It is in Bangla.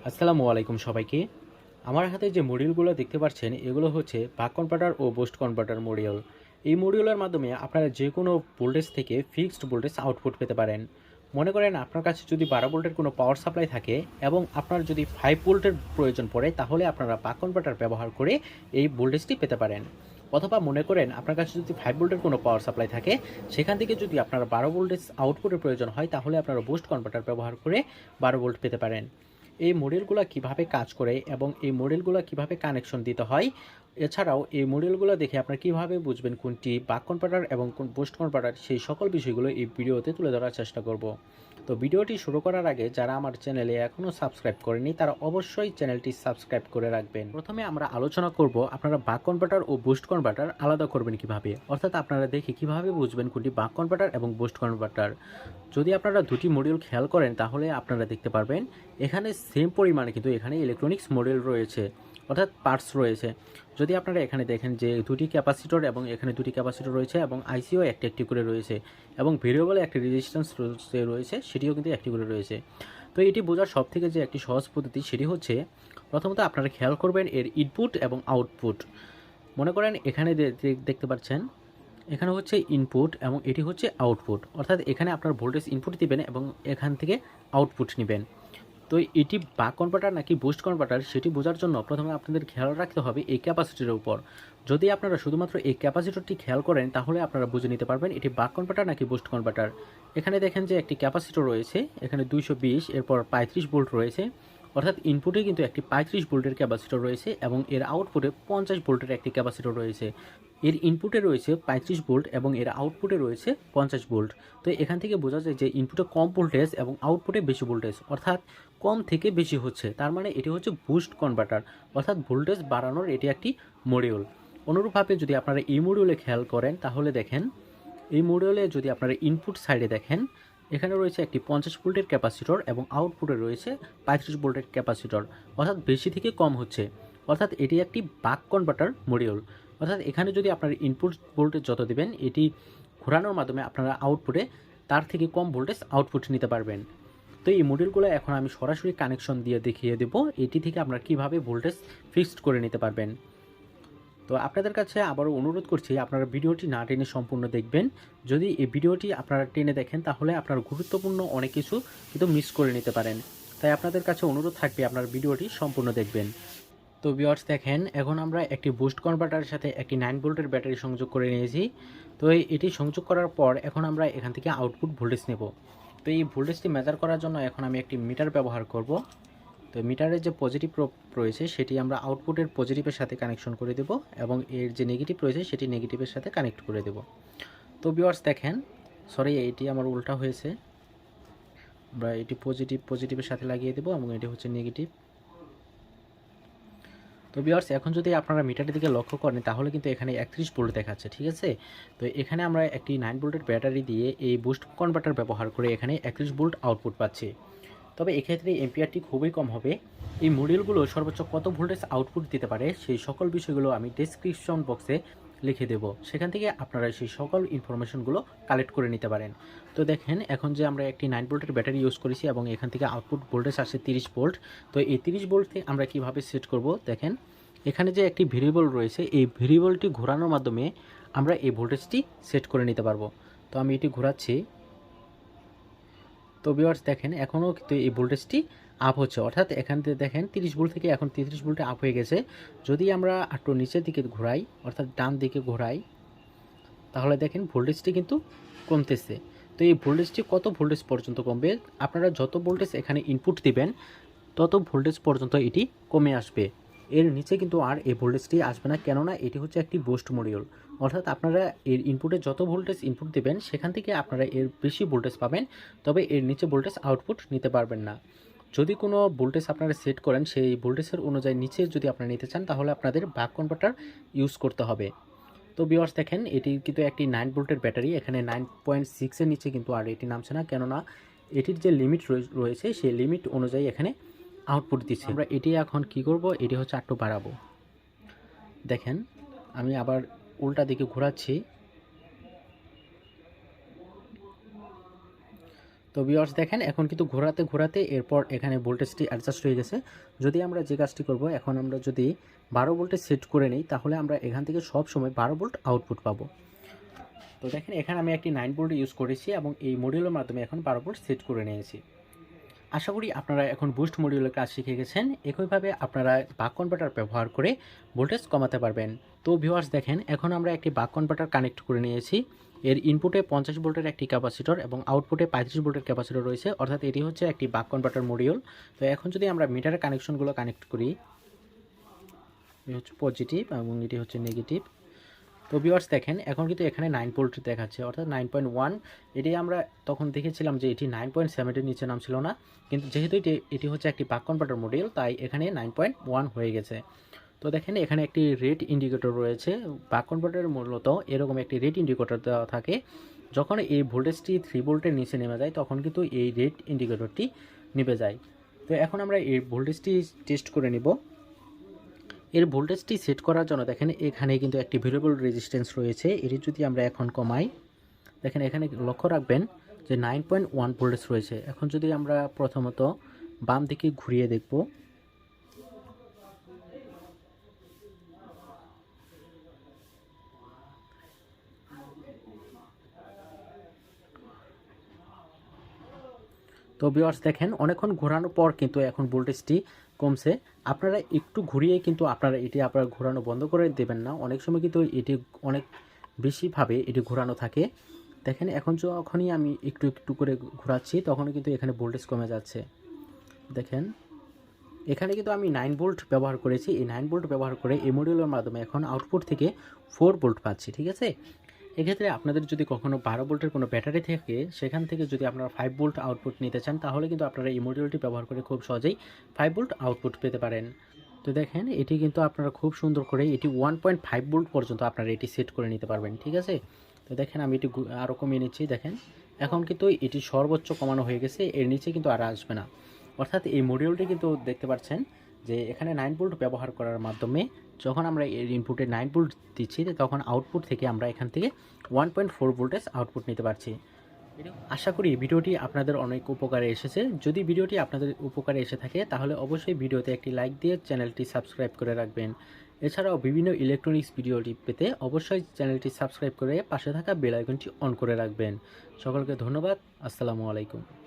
আসসালামু আলাইকুম সবাইকে। আমার হাতে যে মডিউলগুলো দেখতে পাচ্ছেন এগুলো হচ্ছে বাক কনভার্টার ও বুস্ট কনভার্টার মডিউল। এই মডিউলের মাধ্যমে আপনারা যে কোনো ভোল্টেজ থেকে ফিক্সড ভোল্টেজ আউটপুট পেতে পারেন। মনে করেন আপনার কাছে যদি 12 ভোল্টের কোনো পাওয়ার সাপ্লাই থাকে এবং আপনার যদি 5 ভোল্টের প্রয়োজন পড়ে, তাহলে আপনারা বাক কনভার্টার ব্যবহার করে এই ভোল্টেজটি পেতে পারেন। অথবা মনে করেন আপনার কাছে যদি 5 ভোল্টের কোনো পাওয়ার সাপ্লাই থাকে, সেখান থেকে যদি আপনার 12 ভোল্টেজ আউটপুটের প্রয়োজন হয়, তাহলে আপনারা বুস্ট কনভার্টার ব্যবহার করে 12 ভোল্ট পেতে পারেন। এই মডিউলগুলো কিভাবে কাজ করে এবং এই মডিউলগুলো কিভাবে কানেকশন দিতে হয়, এছাড়াও এই মডিউলগুলো দেখে আপনারা কিভাবে বুঝবেন কোনটি বাক কনভার্টার এবং কোন বুস্ট কনভার্টার, সেই সকল বিষয়গুলো এই ভিডিওতে তুলে ধরার চেষ্টা করব। তো ভিডিওটি শুরু করার আগে যারা আমার চ্যানেলে এখনও সাবস্ক্রাইব করেনি তারা অবশ্যই চ্যানেলটি সাবস্ক্রাইব করে রাখবেন। প্রথমে আমরা আলোচনা করব আপনারা বাক কনভার্টার ও বুস্ট কনভার্টার আলাদা করবেন কিভাবে, অর্থাৎ আপনারা দেখে কিভাবে বুঝবেন কোনটি বাক কনভার্টার এবং বুস্ট কনভার্টার। যদি আপনারা দুটি মডিউল খেয়াল করেন তাহলে আপনারা দেখতে পারবেন এখানে সেম পরিমাণে কিন্তু এখানে ইলেকট্রনিক্স মডিউল রয়েছে, অর্থাৎ পার্টস রয়েছে। যদি আপনারা এখানে দেখেন যে দুটি ক্যাপাসিটর এবং এখানে দুটি ক্যাপাসিটর রয়েছে এবং আইসিও একটি একটি করে রয়েছে এবং ভেরিয়েবল একটি রেজিস্ট্যান্স রয়েছে, সেটিও কিন্তু একটি করে রয়েছে। তো এটি বোঝার সব থেকে যে একটি সহজ পদ্ধতি সেটি হচ্ছে, প্রথমত আপনারা খেয়াল করবেন এর ইনপুট এবং আউটপুট। মনে করেন এখানে দেখতে পাচ্ছেন এখানে হচ্ছে ইনপুট এবং এটি হচ্ছে আউটপুট, অর্থাৎ এখানে আপনার ভোল্টেজ ইনপুট দিবেন এবং এখান থেকে আউটপুট নেবেন। তো এটি বাক কনভার্টার নাকি বুস্ট কনভার্টার সেটি বোঝার জন্য প্রথমে আপনাদের খেয়াল রাখতে হবে এই ক্যাপাসিটরের উপর। যদি আপনারা শুধুমাত্র এই ক্যাপাসিটরটি খেয়াল করেন তাহলে আপনারা বুঝে নিতে পারবেন এটি বাক কনভার্টার নাকি বুস্ট কনভার্টার। এখানে দেখেন যে একটি ক্যাপাসিটর রয়েছে, এখানে 220, এরপর 35 ভোল্ট রয়েছে, অর্থাৎ ইনপুটে কিন্তু একটি 35 ভোল্টের ক্যাপাসিটর রয়েছে এবং এর আউটপুটে 50 ভোল্টের একটি ক্যাপাসিটর রয়েছে। এর ইনপুটে রয়েছে 35 ভোল্ট এবং এর আউটপুটে রয়েছে 50 ভোল্ট। তো এখান থেকে বোঝা যায় যে ইনপুটে কম ভোল্টেজ এবং আউটপুটে বেশি ভোল্টেজ, অর্থাৎ কম থেকে বেশি হচ্ছে, তার মানে এটি হচ্ছে বুস্ট কনভার্টার, অর্থাৎ ভোল্টেজ বাড়ানোর এটি একটি মডিউল। অনুরূপভাবে যদি আপনারা এই মডিউলে খেয়াল করেন তাহলে দেখেন এই মডিউলে যদি আপনারা ইনপুট সাইডে দেখেন এখানে রয়েছে একটি 50 ভোল্টের ক্যাপাসিটর এবং আউটপুটে রয়েছে 35 ভোল্টের ক্যাপাসিটর, অর্থাৎ বেশি থেকে কম হচ্ছে, অর্থাৎ এটি একটি বাক কনভার্টার মডিউল। অর্থাৎ এখানে যদি আপনার ইনপুট ভোল্টেজ যত দিবেন এটি ঘোরানোর মাধ্যমে আপনারা আউটপুটে তার থেকে কম ভোল্টেজ আউটপুট নিতে পারবেন। তো এই মডিউলগুলো এখন আমি সরাসরি কানেকশন দিয়ে দেখিয়ে দেব এটি থেকে আপনারা কিভাবে ভোল্টেজ ফিক্সড করে নিতে পারবেন। তো আপনাদের কাছে আবারও অনুরোধ করছি আপনারা ভিডিওটি না টেনে সম্পূর্ণ দেখবেন। যদি এই ভিডিওটি আপনারা টেনে দেখেন তাহলে আপনার গুরুত্বপূর্ণ অনেক কিছু কিন্তু মিস করে নিতে পারেন। তাই আপনাদের কাছে অনুরোধ থাকবে আপনার ভিডিওটি সম্পূর্ণ দেখবেন। তো ভিউয়ার্স দেখেন এখন আমরা একটি বুস্ট কনভার্টারের সাথে একটি 9 ভোল্টের ব্যাটারি সংযোগ করে নিয়েছি। তো এটি সংযোগ করার পর এখন আমরা এখান থেকে আউটপুট ভোল্টেজ নেব। তো এই ভোল্টেজটি মেজার করার জন্য এখন আমি একটি মিটার ব্যবহার করব। তো মিটারের যে পজিটিভ রয়েছে সেটি আমরা আউটপুটের পজিটিভের সাথে কানেকশন করে দেব এবং এর যে নেগেটিভ রয়েছে সেটি নেগেটিভের সাথে কানেক্ট করে দেব। তো ভিউয়ার্স দেখেন, সরি এটি আমার উল্টা হয়েছে, আমরা এটি পজিটিভের সাথে লাগিয়ে দেব এবং এটি হচ্ছে নেগেটিভ। তো ভিউয়ার্স এখন যদি আপনারা মিটারের দিকে লক্ষ্য করেন তাহলে কিন্তু এখানে 31 ভোল্ট দেখাচ্ছে, ঠিক আছে। তো এখানে আমরা একটি 9 ভোল্টের ব্যাটারি দিয়ে এই বুস্ট কনভার্টার ব্যবহার করে এখানে 31 ভোল্ট আউটপুট পাচ্ছি। তবে এক্ষেত্রে এম্পিয়ারটি খুবই কম হবে। এই মডিউলগুলো সর্বোচ্চ কত ভোল্টেজ আউটপুট দিতে পারে সেই সকল বিষয়গুলো আমি ডেসক্রিপশন বক্সে লিখে দেব, সেখান থেকে আপনারা সেই সকল ইনফরমেশনগুলো কালেক্ট করে নিতে পারেন। তো দেখেন এখন যে আমরা একটি 9 ভোল্টের ব্যাটারি ইউজ করেছি এবং এখান থেকে আউটপুট ভোল্টেজ আসে 30 ভোল্ট। তো এই 30 ভোল্টকে আমরা কিভাবে সেট করব, দেখেন এখানে যে একটি ভেরিয়েবল রয়েছে এই ভেরিয়েবলটি ঘোরানোর মাধ্যমে আমরা এই ভোল্টেজটি সেট করে নিতে পারবো। তো আমি এটি ঘোরাচ্ছি। তো ভিউয়ার্স দেখেন এখনও কিন্তু এই ভোল্টেজটি আপ হচ্ছে, অর্থাৎ এখান থেকে দেখেন 30 ভোল্ট থেকে এখন 33 ভোল্টে আপ হয়ে গেছে। যদি আমরা একটু নিচের দিকে ঘোরাই, অর্থাৎ ডান দিকে ঘোরাই, তাহলে দেখেন ভোল্টেজটি কিন্তু কমতেছে। তো এই ভোল্টেজটি কত ভোল্টেজ পর্যন্ত কমবে, আপনারা যত ভোল্টেজ এখানে ইনপুট দিবেন তত ভোল্টেজ পর্যন্ত এটি কমে আসবে। এর নিচে কিন্তু আর এই ভোল্টেজটি আসবে না, কেননা এটি হচ্ছে একটি বুস্ট মডিউল। অর্থাৎ আপনারা এর ইনপুটে যত ভোল্টেজ ইনপুট দেবেন সেখান থেকে আপনারা এর বেশি ভোল্টেজ পাবেন, তবে এর নিচে ভোল্টেজ আউটপুট নিতে পারবেন না। যদি কোনো ভোল্টেজ আপনারা সেট করেন সেই ভোল্টেজের অনুযায়ী নিচে যদি আপনারা নিতে চান তাহলে আপনাদের বাক কনভার্টার ইউজ করতে হবে। তো ভিউয়ার্স দেখেন এটি কিন্তু একটি 9 ভোল্টের ব্যাটারি, এখানে 9.6 এর নিচে কিন্তু আর এটি নামছে না, কেননা এটির যে লিমিট রয়েছে সেই লিমিট অনুযায়ী এখানে আউটপুট দিচ্ছে। আমরা এটি এখন কি করব, এটি হচ্ছে একটু বাড়াবো। দেখেন আমি আবার উল্টা দিকে ঘোরাচ্ছি। তো ভিউয়ার্স দেখেন এখন কিন্তু ঘোরাতে ঘোরাতে এরপর এখানে ভোল্টেজটি অ্যাডজাস্ট হয়ে গেছে। যদি আমরা যে কাজটি করব, এখন আমরা যদি 12 ভোল্টে সেট করে নিই তাহলে আমরা এখান থেকে সব সময় 12 ভোল্ট আউটপুট পাবো। তো দেখেন এখানে আমি একটি 9 ভোল্ট ইউজ করেছি এবং এই মডিউলের মাধ্যমে এখন 12 ভোল্ট সেট করে নিয়েছি। আশা করি আপনারা এখন বুস্ট মডিউলের কাজ শিখে গেছেন। একইভাবে আপনারা বাক কনভার্টার ব্যবহার করে ভোল্টেজ কমাতে পারবেন। তো ভিউয়ার্স দেখেন এখন আমরা একটি বাক কনভার্টার কানেক্ট করে নিয়েছি। এর ইনপুটে 50 ভোল্টের একটি ক্যাপাসিটর এবং আউটপুটে 35 ভোল্টের ক্যাপাসিটর রয়েছে, অর্থাৎ এটি হচ্ছে একটি বাক কনভার্টার মডিউল। তো এখন যদি আমরা মিটারের কানেকশনগুলো কানেক্ট করি, এটি হচ্ছে পজিটিভ এবং এটি হচ্ছে নেগেটিভ। তো ভিউয়ার্স দেখেন এখন কিন্তু এখানে 9 ভোল্ট দেখাচ্ছে, অর্থাৎ 9.1। এটি আমরা তখন দেখেছিলাম যে এটি 9.7 নিচে নামছিল না, কিন্তু যেহেতু এটি হচ্ছে একটি বাক কনভার্টার মডিউল তাই এখানে 9.1 হয়ে গেছে। তো দেখেন এখানে একটি রেড ইন্ডিকেটর রয়েছে। বাক কনভার্টারের মূলত এরকম একটি রেড ইন্ডিকেটর দেওয়া থাকে। যখন এই ভোল্টেজটি 3 ভোল্টের নিচে নেমে যায় তখন কিন্তু এই রেড ইন্ডিকেটরটি নিভে যায়। তো এখন আমরা এই ভোল্টেজটি টেস্ট করে নিব। এর ভোল্টেজটি সেট করার জন্য দেখেন এখানে কিন্তু একটি ভেরিয়েবল রেজিস্ট্যান্স রয়েছে। এটি যদি আমরা এখন কমাই, দেখেন এখানে লক্ষ্য রাখবেন যে 9.1 ভোল্টেজ রয়েছে। এখন যদি আমরা প্রথমত বাম দিকে ঘুরিয়ে দেখব, তো ভিউয়ার্স দেখেন অনেকক্ষণ ঘোরানোর পর কিন্তু এখন ভোল্টেজটি কমছে। আপনারা একটু ঘুরিয়ে কিন্তু আপনারা এটি আপনারা ঘোরানো বন্ধ করে দেবেন না, অনেক সময় কিন্তু এটি অনেক বেশিভাবে এটি ঘোরানো থাকে। দেখেন এখন যখনই আমি একটু একটু করে ঘোরাচ্ছি তখনই কিন্তু এখানে ভোল্টেজ কমে যাচ্ছে। দেখেন এখানে কিন্তু আমি 9 ভোল্ট ব্যবহার করেছি। এই 9 ভোল্ট ব্যবহার করে এই মডিউলের মাধ্যমে এখন আউটপুট থেকে 4 ভোল্ট পাচ্ছি, ঠিক আছে। এক্ষেত্রে আপনাদের যদি কখনো 12 ভোল্টের কোনো ব্যাটারি থাকে সেখান থেকে যদি আপনারা 5 ভোল্ট আউটপুট নিতে চান তাহলে কিন্তু আপনারা এই মডিউলটি ব্যবহার করে খুব সহজেই 5 ভোল্ট আউটপুট পেতে পারেন। তো দেখেন এটি কিন্তু আপনারা খুব সুন্দর করে এটি 1.5 ভোল্ট পর্যন্ত আপনারা এটি সেট করে নিতে পারবেন, ঠিক আছে। তো দেখেন আমি এটি আরও কমিয়ে নিচ্ছি। দেখেন এখন কিন্তু এটি সর্বোচ্চ কমানো হয়ে গেছে, এর নিচে কিন্তু আর আসবে না। অর্থাৎ এই মডিউলটি কিন্তু দেখতে পাচ্ছেন যে এখানে 9 ভোল্ট ব্যবহার করার মাধ্যমে যখন আমরা এর ইনপুটে 9 ভোল্ট দিচ্ছি তখন আউটপুট থেকে আমরা এখান থেকে 1.4 ভোল্টেজ আউটপুট নিতে পারছি। আশা করি ভিডিওটি আপনাদের অনেক উপকারে এসেছে। যদি ভিডিওটি আপনাদের উপকারে এসে থাকে তাহলে অবশ্যই ভিডিওতে একটি লাইক দিয়ে চ্যানেলটি সাবস্ক্রাইব করে রাখবেন। এছাড়াও বিভিন্ন ইলেকট্রনিক্স ভিডিওটি পেতে অবশ্যই চ্যানেলটি সাবস্ক্রাইব করে পাশে থাকা বেল আইকনটি অন করে রাখবেন। সকলকে ধন্যবাদ। আসসালামু আলাইকুম।